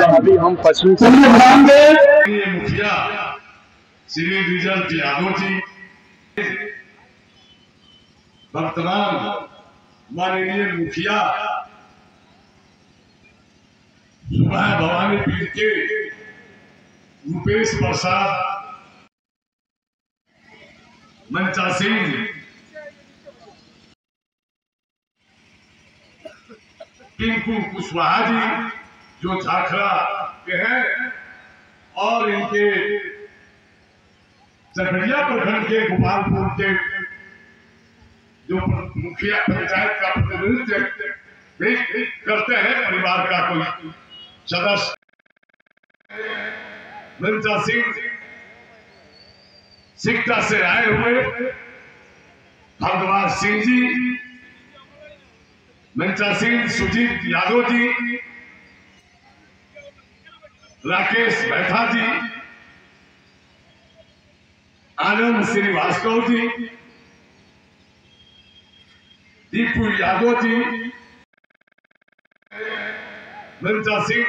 अभी हम पश्चिमी मुखिया श्री रिजल्ट यादव जी, वर्तमान माननीय मुखिया सुबह भवानी पीठ के रूपेश प्रसाद मंचा सिंह, टिंकू कुशवाहा जी जो झाखरा के हैं, और इनके चरखड़िया प्रखंड के गोपालपुर के जो मुखिया पंचायत का प्रतिनिधित्व करते हैं, परिवार का कोई सदस्य मंचा सिंह, सिकटा से आए हुए भगवान सिंह जी, मंचा सिंह, सुजीत यादव जी, राकेश बैठा जी, आनंद श्रीवास्तव जी, दीपू यादव जी, मंचा सिंह,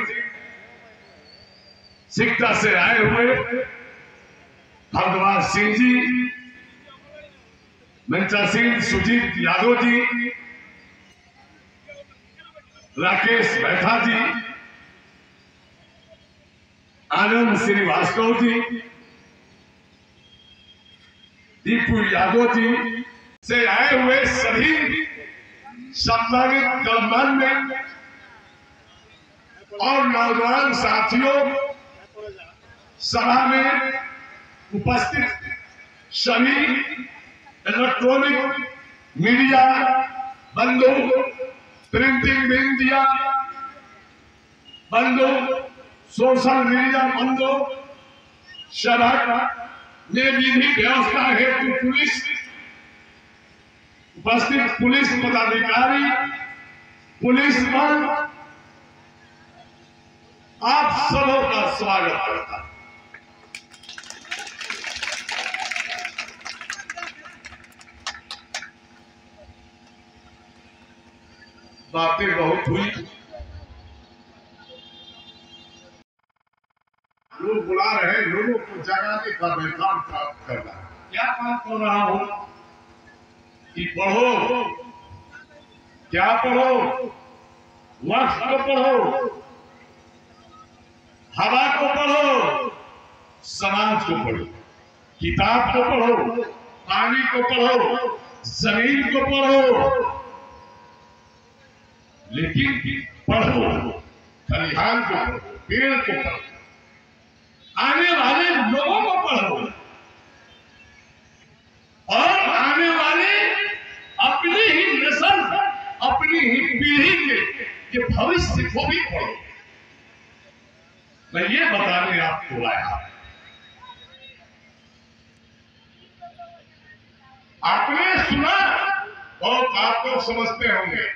सिकटा से आए हुए भगवान सिंह जी, मंचा सिंह, सुजीत यादव जी, राकेश बैठा जी, आनंद श्रीवास्तव जी, दीपू यादव जी से आए हुए सभी सम्मानित गणमान्य और नौजवान साथियों, सभा में उपस्थित सभी इलेक्ट्रॉनिक मीडिया बंधु, प्रिंटिंग मीडिया बंधु, सोशल मीडिया बंधु, सभा में विधि व्यवस्था हेतु पुलिस उपस्थित पुलिस पदाधिकारी, पुलिस बल, आप सबों का स्वागत करता हूं। बातें बहुत हुई, लोग बुला रहे हैं, लोगों को जगाने का मैं काम कर रहा हूं। क्या काम कर रहा हूं कि पढ़ो, क्या पढ़ो, वक्त को पढ़ो, हवा को पढ़ो, समाज को पढ़ो, किताब को पढ़ो, पानी को पढ़ो, जमीन को पढ़ो, लेकिन पढ़ो, खलिहान को पढ़ो, पेड़ को पढ़ो, आने वाले लोगों को पढ़ो, और आने वाले अपनी ही नस्ल, अपनी ही पीढ़ी के भविष्य को भी पढ़ो। मैं ये बताने आपको आया। आपने सुना, बहुत आप लोग समझते होंगे,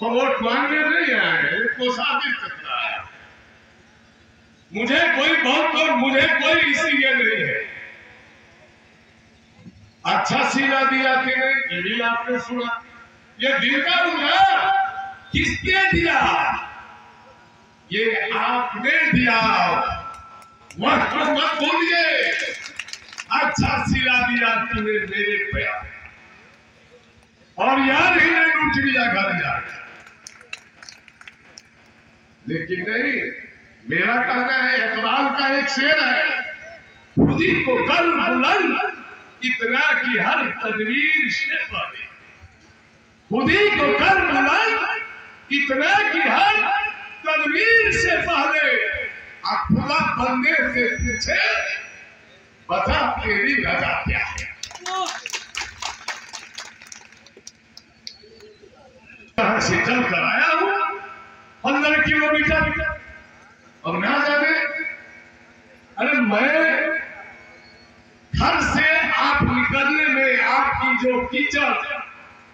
हम वोट मांगने नहीं आए, कोशादी चलता है। मुझे कोई बहुत और मुझे कोई इसलिए नहीं है। अच्छा सीना दिया कि नहीं, ये भी आपने सुना। ये दिल का बुझा किसने दिया? ये आपने दिया। वक्त मत बोलिए, अच्छा सिला दिया तूने मेरे प्यार, और यार ही नहीं उठ गया घर जाकर। लेकिन नहीं, मेरा कहना है, इकबाल का एक शेर है, खुदी को कर बुलंद इतना कि हर तदबीर से पहले, खुदी को कर बुलंद इतना कि हर तदबीर से पहले, खुदा बनने से पूछे बता तेरी रजा क्या है। से चल कर आया हूं 15 किलोमीटर, और ना जाने, अरे मैं घर से आप निकलने में आपकी जो कीचड़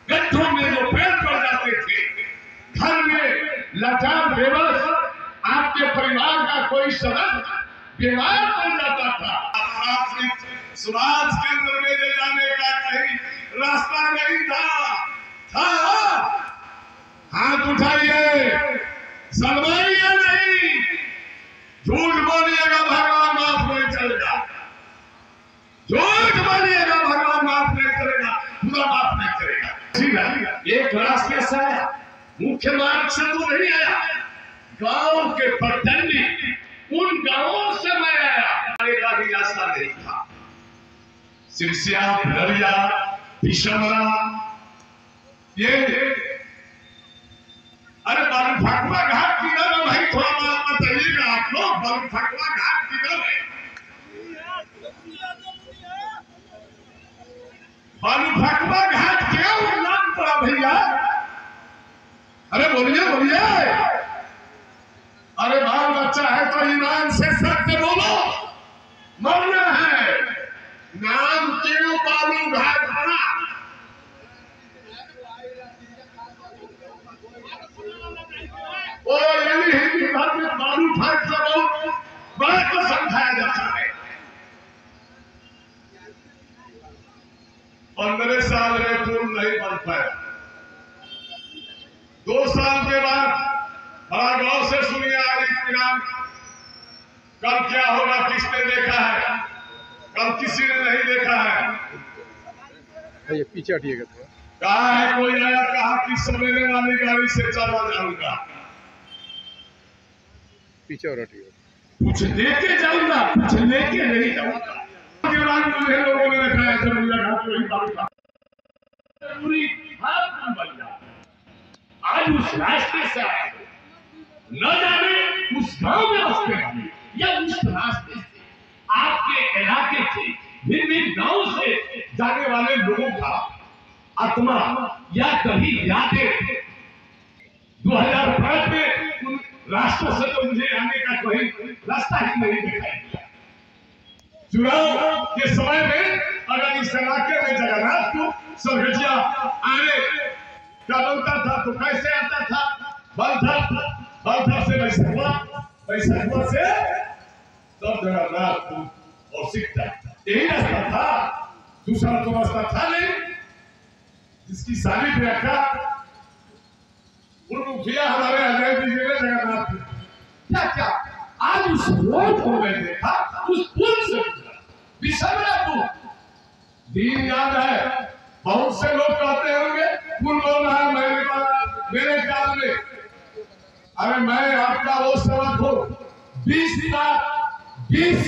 गड्ढों में जो पैर पड़ जाते थे, घर में लाचार बेबस आपके परिवार का कोई सदस्य बीमार पड़ जाता था, सुभाष केंद्र में ले जाने का कहीं रास्ता नहीं था। हाथ उठाइए, शर्माइए नहीं। झूठ बोलिएगा भगवान माफ नहीं करेगा, झूठ बोलिएगा भगवान माफ नहीं करेगा, खुदा माफ नहीं करेगा। एक रास्ते से आया, मुख्य मार्ग से तो नहीं आया, गांव के पटनी उन गांवों से मैं आया, आने का भी रास्ता नहीं था। सिरसिया, भररिया, पिशमरा, ये अरे बालू फटवा घाट किधर है भाई, थोड़ा बात बताइएगा आप लोग। बालू फटवा घाट किधर है? बालू फटवा घाट क्या नाम पड़ा भैया? अरे बोलिए बोलिए। अरे बाल बच्चा है तो ईमान से सत्य बोलो, मरना है। नाम क्यों बालू घाट पड़ा? और हिंदी भर में बालू घाट से बहुत बड़ा को समझाया जाता है। 15 साल में पुल नहीं बन पाया। 2 साल के बाद बड़ा गौर से सुनिए आज इत्मीनान। कल क्या होगा किसने देखा है? कल किसी ने नहीं देखा है। ये पीछे हटिएगा थोड़ा। कहा है कोई आया, कहा कि सवेरे वाली गाड़ी से चला जाऊंगा, पीछे और हटिएगा। कुछ लेके जाऊंगा, कुछ लेके नहीं जाऊंगा। मुझे लोगों ने देखा है जरूरी घाट वही बात पूरी बात बन जाए। आज उस रास्ते से आए, न जाने उस गांव में बसते हैं या उस रास्ते से आपके इलाके के भिन्न गांव से जाने वाले लोगों का आत्मा या कभी यादें 2005 में उन रास्तों से तो मुझे आने का कोई रास्ता ही नहीं दिखाई दिया। चुनाव के समय में अगर इस इलाके में जगन्नाथपुर सरगजिया आने का बनता था तो कैसे आता था? बलथा से बैसखुआ से तब जगन्नाथपुर और सिकटा, यही रास्ता था, दूसरा तो रास्ता था नहीं। जिसकी सारी व्याख्या मुखिया हमारे अजय जी ने जगन्नाथपुर क्या क्या आज उस रोड को मैं देखा, उस पुल से बिशमरापुर दिन याद है। बहुत से लोग कहते होंगे पुल बोल रहा है मेरे ख्याल में। अरे मैं आपका वो सेवक हूँ। 20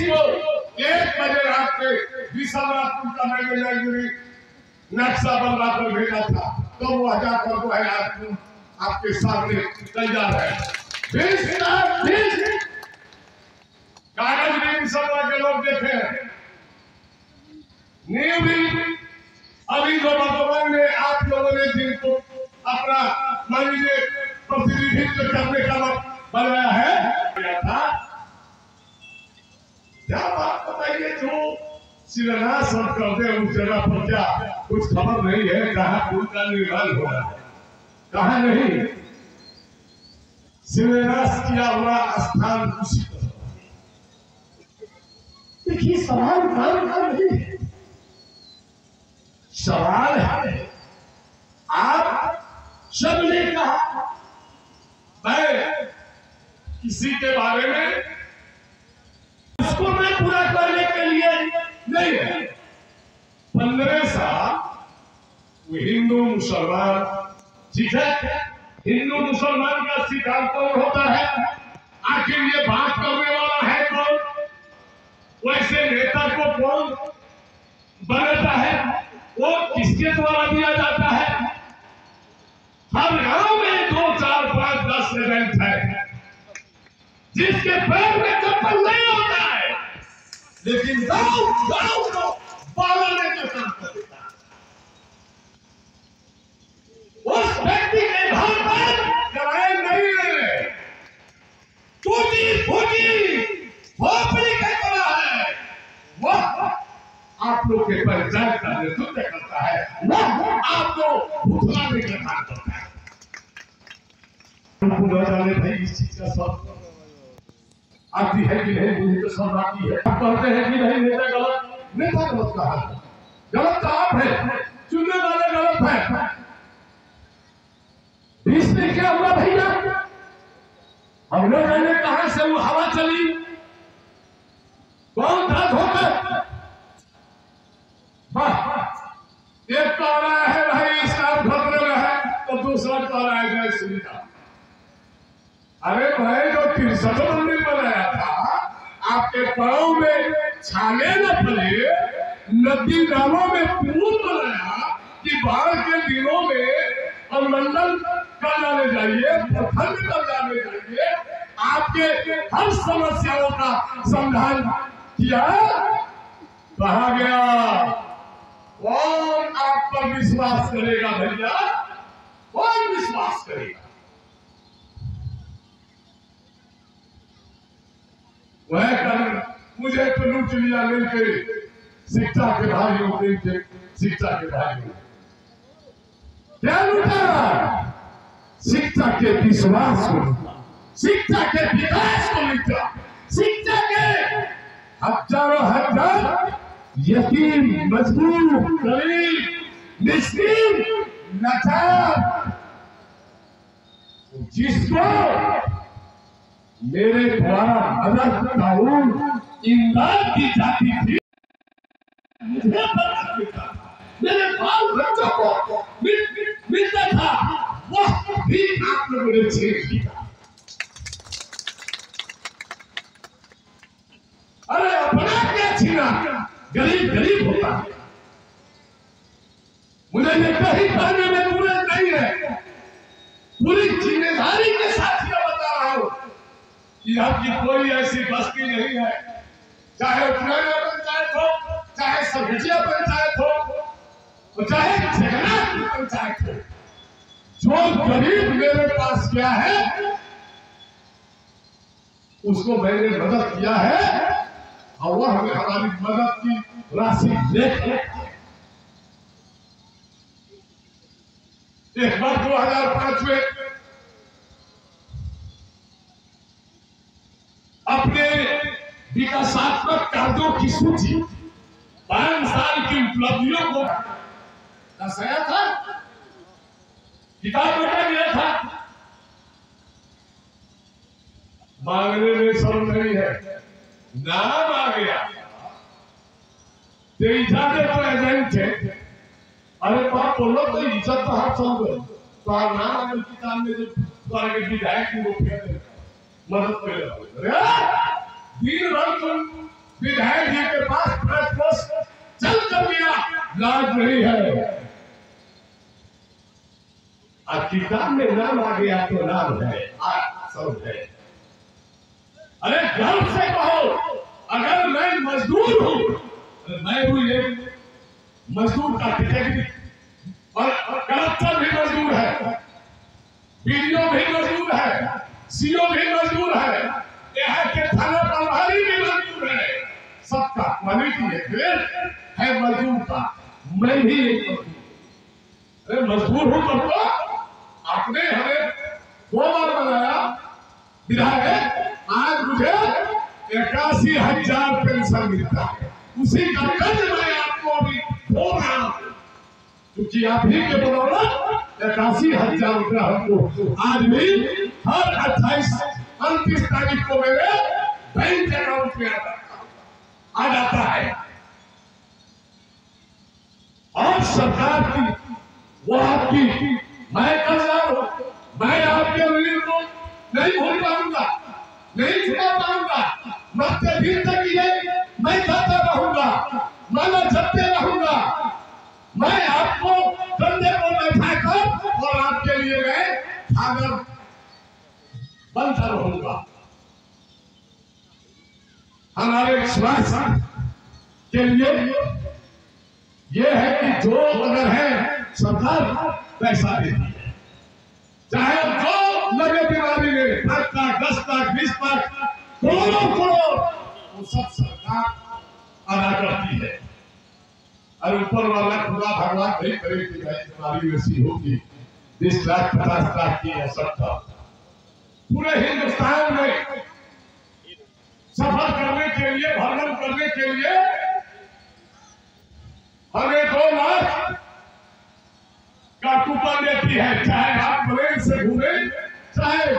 को 1 बजे रात के बिशमरापुर का मैंने नक्शा बनवा कर भेजा था, तो वो 1000 पर वो है आपके सामने तैयार है। 20 कागज भी बिशमरा के लोग देखे हैं। नींव भी अभी जो वर्तमान में आप लोगों ने जिनको अपना मान लीजिए प्रतिनिधित्व करने का बनाया है, क्या बात बताइए। जो शिलान्यास हम करते हैं उस जगह पर क्या कुछ खबर नहीं है कहाँ पुल का निर्माण हो रहा है, कहाँ नहीं। शिलान्यास किया हुआ स्थान उसी तरह। देखिए सवाल नहीं है, सवाल है आप सबने कहा मैं किसी के बारे में उसको मैं पूरा करने के लिए नहीं है। 15 साल वो हिंदू मुसलमान, ठीक है, हिंदू मुसलमान का सिद्धांत कौन होता है? आखिर ये बात करने वाला है कौन? वैसे नेता को कौन बनाता है? वो किसके द्वारा दिया जाता है? हर गांव में 2, 4, 5, 10 एजेंट है जिसके पैर में चप्पल नहीं होता है, लेकिन गांव को पालने का काम करता है। उस व्यक्ति के घर पर किराए नहीं ले, टूटी फूटी खोपड़ी का करा है, वह आप लोग के पंचायत का नेतृत्व करता है, वह आपको भुगताने का काम करता है। जाने भाई इस चीज का सब आती है कि नहीं, मुझे तो सब आती है। आप कहते हैं कि नहीं नेता गलत कहा है, गलत तो आप है, चुनने वाले गलत है। इसने क्या हुआ हमने जाने कहां से वो हवा चली, कौन था धोकर। एक कह रहा है भाई इस्लाम खतरे में है, तो दूसरा कह रहा है जय श्री राम। अरे भाई जो 63 मंदिर बनाया था, आपके पांव में छाले न पड़े, नदी नालों में पुल बनाया कि बाढ़ के दिनों में हम मंडल कर जाने जाइए, प्रखंड कर जाने जाइए, आपके हर समस्याओं का समाधान किया। कहा गया कौन आप पर विश्वास करेगा भैया, कौन विश्वास करेगा। वह कर मुझे तो लूट लिया मिलके, शिक्षा के भाइयों मिलके, शिक्षा के भाइयों क्या लूटा, शिक्षा के विश्वास को लूटा, शिक्षा के विकास को लूटा, शिक्षा के हजारों हजार यतीम, मजबूर, गरीब, मिस्कीन, लाचार, जिसको मेरे द्वारा मदद कानून इमदाद की जाती थी, मुझे पता मिलता था, मेरे बाल बच्चों को मिलता था, वह भी आप लोगों ने छीन लिया। अरे अपना क्या छीना, गरीब गरीब होता है। मुझे ये कहीं कहने में पूरे नहीं है, पूरी जिम्मेदारी के साथ ये बता रहा हूं कि आपकी कोई ऐसी बस्ती नहीं है, चाहे उपनगर पंचायत हो, चाहे सरगुजिया पंचायत हो, चाहे जगन्नाथ की पंचायत हो, जो गरीब मेरे पास क्या है उसको मैंने मदद किया है, और वह हमें हमारी मदद की राशि लेके एक बार 2005 में अपने विकासात्मक कार्यों की सूची 5 साल की उपलब्धियों को दर्शाया था, किताब में दिया था। मांगने में शर्म नहीं है, नाम आ गया, इजाजत तो एजेंट थे। अरे बाप बोलो तो इज्जत तो हाथ चल गए, तो नाम किताब में जो विधायक को फेंक मदद कर दिन भर तुम विधायक जी के पास 5 वर्ष चल कर गया, लाज नहीं है। आज किताब में नाम आ गया तो नाम है, आज सब है। अरे गर्व से कहो, अगर मैं मजदूर हूं, मैं हूं एक मजदूर का कैटेगरी, और कलेक्टर भी मजदूर है, बीडीओ भी मजदूर है, सीओ भी मजदूर है, यहाँ के थाना प्रभारी भी मजदूर है, सबका क्वालिटी है मजदूर का। मैं भी एक मजदूर, अरे मजदूर हूं तो आपने हमें 2 बार बनाया विधायक, आज मुझे 81,000 पेंशन मिलता है, उसी का कर्ज मैं आपको अभी हो रहा हूं, क्योंकि आप ही के बदौलत 81,000 रुपया हमको आज भी हर 28-29 तारीख को मेरे बैंक अकाउंट में आ जाता है। और सरकार की वो आपकी, मैं कर्जदार हूं, मैं आपके ऋण को नहीं भूल पाऊंगा, नहीं छुड़ा पाऊंगा, मरते दिन तक ये मैं जाता रहूंगा, माला जपते रहूंगा, मैं आपको कंधे को बैठा कर और आपके लिए मैं खागर बनता रहूंगा। हमारे विश्वास के लिए ये है कि जो अगर है सरकार पैसा देती है, चाहे जो लगे बीमारी में 5 लाख 10 लाख 20 लाख करोड़ों, वो सब सरकार अदा करती है। और ऊपर वाला खुदा भगवान नहीं करे कि बीमारी वैसी होगी 20 लाख 50 लाख की आवश्यकता। पूरे हिंदुस्तान में सफर करने के लिए, भ्रमण करने के लिए हमें 2 लाख का कूपन देती है, चाहे आप प्लेन से घूमे, चाहे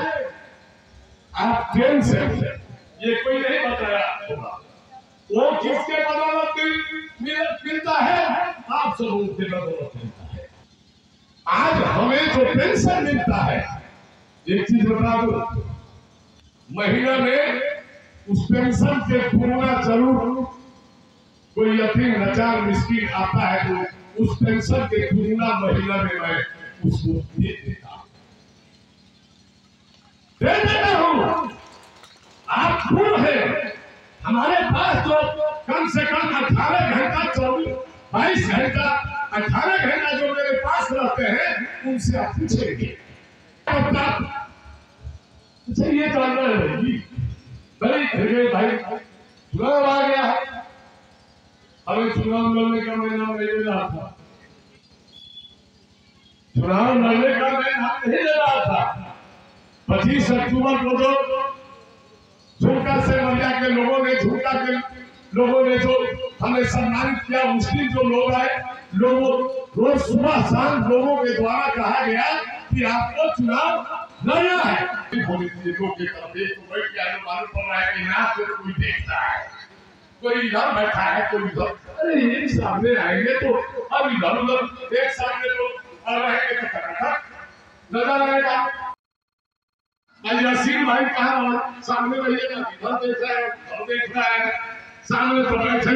आप ट्रेन से ये कोई नहीं बताया होगा वो किसके बदौलत मिलता है, आप सबों के बदौलत मिलता है। आज हमें जो पेंशन मिलता है, एक चीज बता दो, महीना में उस पेंशन के पूरा जरूर कोई यतीम लाचार मिस्किन आता है तो उस पेंशन के पूरा महीना में मैं उसको दे देता हूँ। आप खूब है, हमारे पास तो कम से कम 18 घंटा 22 घंटा 18 घंटा जो मेरे पास रहते हैं उनसे आप पूछेंगे अच्छा ये जानना है भाई चुनाव आ गया है, हमें चुनाव लड़ने का मैं नाम नहीं ले रहा था, चुनाव लड़ने का मैं नाम नहीं ले रहा था। 25 अक्टूबर को जो झुमका से मरिया के लोगों ने जो हमें सम्मानित किया, मुस्लिम जो लोग आए, लोगों रोज सुबह शाम लोगों के द्वारा कहा गया कि आपको चुनाव लड़ना है। लोग के तरफ एक बैठ के मालूम पड़ रहा है कि ना तो कोई देखता है, कोई इधर बैठा है कोई उधर, अरे ये सामने आएंगे तो अब इधर उधर एक सामने तो रहेंगे तो नजर आएगा। यासीन भाई कहाँ सामने रहिएगा, इधर देख रहा है, सामने तो बैठे